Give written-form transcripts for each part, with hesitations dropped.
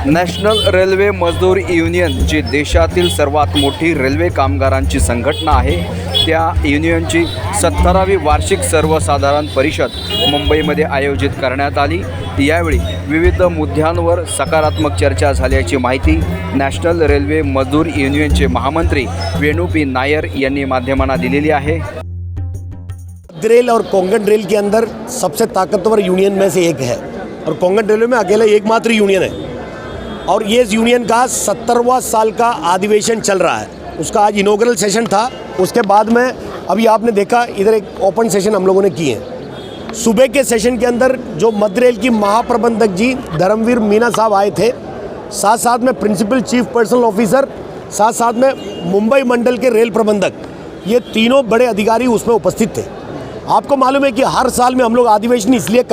National railway मजदूर union जी देशातील सर्वात मोठी रेल्वे कामगारांची संघटना आहे, त्या युनियनची 17वी वार्षिक सर्वसाधारण परिषद मुंबईमध्ये आयोजित करण्यात आली। यावेळी विविध मुद्द्यांवर सकारात्मक चर्चा झाल्याची माहिती नॅशनल रेल्वे मजदूर युनियनचे महामंत्री वेणु पी नायर यांनी माध्यमांना दिलेली आहे। रेल और कोंकण रेल के अंदर सबसे ताकतवर यूनियन में से एक है और कोंकण रेलवे में अकेला एकमात्र यूनियन है और ये इस यूनियन का 70वां साल का अधिवेशन चल रहा है। उसका आज इनॉग्रल सेशन था। उसके बाद में अभी आपने देखा इधर एक ओपन सेशन हम लोगों ने किए हैं। सुबह के सेशन के अंदर जो मध्य रेल की महाप्रबंधक जी धर्मवीर मीना साहब आए थे, साथ साथ में प्रिंसिपल चीफ पर्सनल ऑफिसर, साथ साथ में मुंबई मंडल के रेल प्रबंधक, ये तीनों बड़े अधिकारी उसमें उपस्थित थे। आपको मालूम है कि हर साल में हम लोग अधिवेशन इसलिए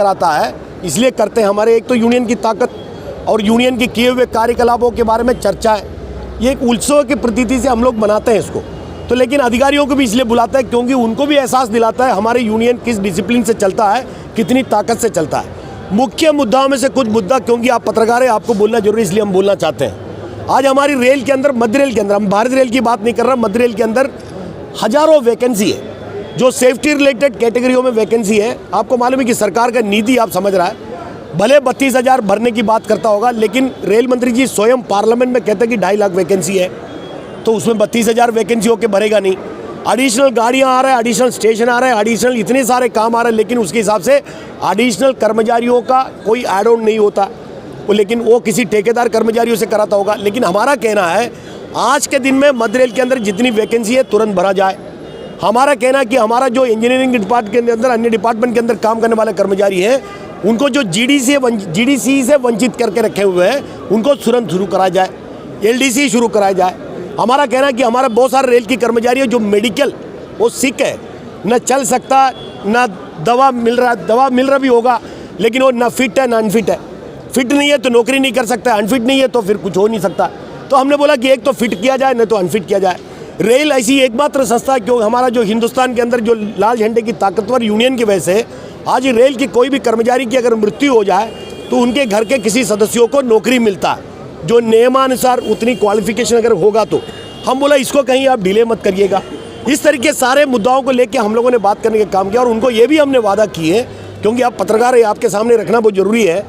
इसलिए करते हैं, हमारे एक तो यूनियन की ताकत और यूनियन के किए हुए कार्यकलापों के बारे में चर्चा है। ये एक उत्सव की प्रतीति से हम लोग मनाते हैं इसको, तो लेकिन अधिकारियों को भी इसलिए बुलाता है क्योंकि उनको भी एहसास दिलाता है हमारे यूनियन किस डिसिप्लिन से चलता है, कितनी ताकत से चलता है। मुख्य मुद्दाओं में से कुछ मुद्दा, क्योंकि आप पत्रकार हैं, आपको बोलना जरूरी, इसलिए हम बोलना चाहते हैं। आज हमारी रेल के अंदर, मध्य रेल के अंदर, हम भारतीय रेल की बात नहीं कर रहा, मध्य रेल के अंदर हजारों वैकेंसी है जो सेफ्टी रिलेटेड कैटेगरियों में वैकेंसी है। आपको मालूम है कि सरकार का नीति आप समझ रहा है, भले 32,000 भरने की बात करता होगा, लेकिन रेल मंत्री जी स्वयं पार्लियामेंट में कहते हैं कि 2.5 लाख वैकेंसी है, तो उसमें 32,000 वैकेंसी होकर भरेगा नहीं। एडिशनल गाड़ियाँ आ रहा है, एडिशनल स्टेशन आ रहे हैं, एडिशनल इतने सारे काम आ रहे हैं, लेकिन उसके हिसाब से एडिशनल कर्मचारियों का कोई एड ऑन नहीं होता, लेकिन वो किसी ठेकेदार कर्मचारियों से कराता होगा। लेकिन हमारा कहना है आज के दिन में मध्य रेल के अंदर जितनी वैकेंसी है तुरंत भरा जाए। हमारा कहना है कि हमारा जो इंजीनियरिंग डिपार्टमेंट के अंदर, अन्य डिपार्टमेंट के अंदर काम करने वाले कर्मचारी हैं, उनको जो जीडीसी से वंचित करके रखे हुए हैं, उनको तुरंत शुरू कराया जाए, एलडीसी शुरू कराया जाए। हमारा कहना है कि हमारे बहुत सारे रेल की कर्मचारी जो मेडिकल, वो सिक है, न चल सकता, न दवा मिल रहा भी होगा, लेकिन वो न फिट है न अनफिट है। फिट नहीं है तो नौकरी नहीं कर सकता, अनफिट नहीं है तो फिर कुछ हो नहीं सकता। तो हमने बोला कि एक तो फिट किया जाए, नहीं तो अनफिट किया जाए। रेल ऐसी एकमात्र संस्था है, क्यों हमारा जो हिंदुस्तान के अंदर जो लाल झंडे की ताकतवर यूनियन की वजह से आज रेल की कोई भी कर्मचारी की अगर मृत्यु हो जाए तो उनके घर के किसी सदस्यों को नौकरी मिलता है, जो नियमानुसार उतनी क्वालिफिकेशन अगर होगा तो। हम बोला इसको कहीं आप डिले मत करिएगा। इस तरीके सारे मुद्दाओं को लेकर हम लोगों ने बात करने का काम किया और उनको ये भी हमने वादा किए, क्योंकि आप पत्रकार है, आपके सामने रखना बहुत ज़रूरी है।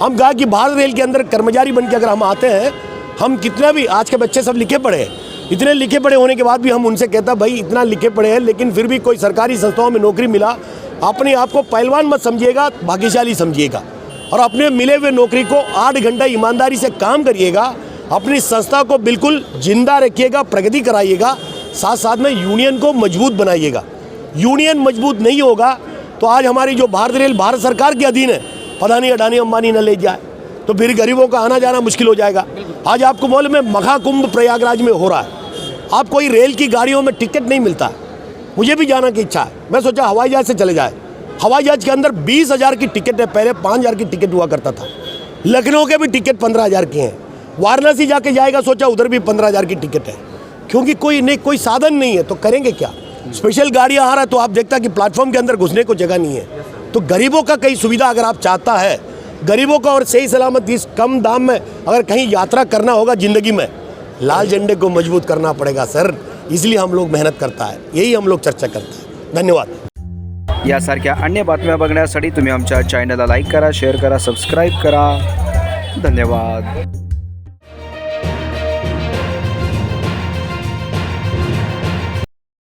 हम कहा कि भारत रेल के अंदर कर्मचारी बन के अगर हम आते हैं, हम कितना भी, आज के बच्चे सब लिखे पढ़े हैं, इतने लिखे पढ़े होने के बाद भी हम उनसे कहता भाई इतना लिखे पढ़े हैं, लेकिन फिर भी कोई सरकारी संस्थाओं में नौकरी मिला, अपने आप को पहलवान मत समझिएगा, भाग्यशाली समझिएगा और अपने मिले हुए नौकरी को 8 घंटा ईमानदारी से काम करिएगा, अपनी संस्था को बिल्कुल जिंदा रखिएगा, प्रगति कराइएगा, साथ साथ में यूनियन को मजबूत बनाइएगा। यूनियन मजबूत नहीं होगा तो आज हमारी जो भारतीय रेल भारत सरकार के अधीन है, पता नहीं अडानी अंबानी न ले जाए तो फिर गरीबों का आना जाना मुश्किल हो जाएगा। आज आपको मालूम है महाकुंभ प्रयागराज में हो रहा है, आप कोई रेल की गाड़ियों में टिकट नहीं मिलता। मुझे भी जाना की इच्छा है, मैं सोचा हवाई जहाज से चले जाए। हवाई जहाज के अंदर 20,000 की टिकट है, पहले 5,000 की टिकट हुआ करता था। लखनऊ के भी टिकट 15,000 के हैं, वाराणसी जाके जाएगा सोचा उधर भी 15,000 की टिकट है, क्योंकि कोई साधन नहीं है तो करेंगे क्या। स्पेशल गाड़ियाँ आ रहा है तो आप देखता कि प्लेटफॉर्म के अंदर घुसने को जगह नहीं है। तो गरीबों का कई सुविधा अगर आप चाहता है, गरीबों का और सही सलामत इस कम दाम में अगर कहीं यात्रा करना होगा ज़िंदगी में, लाल झंडे को मजबूत करना पड़ेगा सर। इसलिए हम लोग मेहनत करता है, यही हम लोग चर्चा करते हैं। धन्यवाद। यासारख्या अन्य बातम्या बघण्यासाठी तुम्ही आमच्या चॅनलला लाईक करा, शेअर करा, सबस्क्राईब करा। धन्यवाद।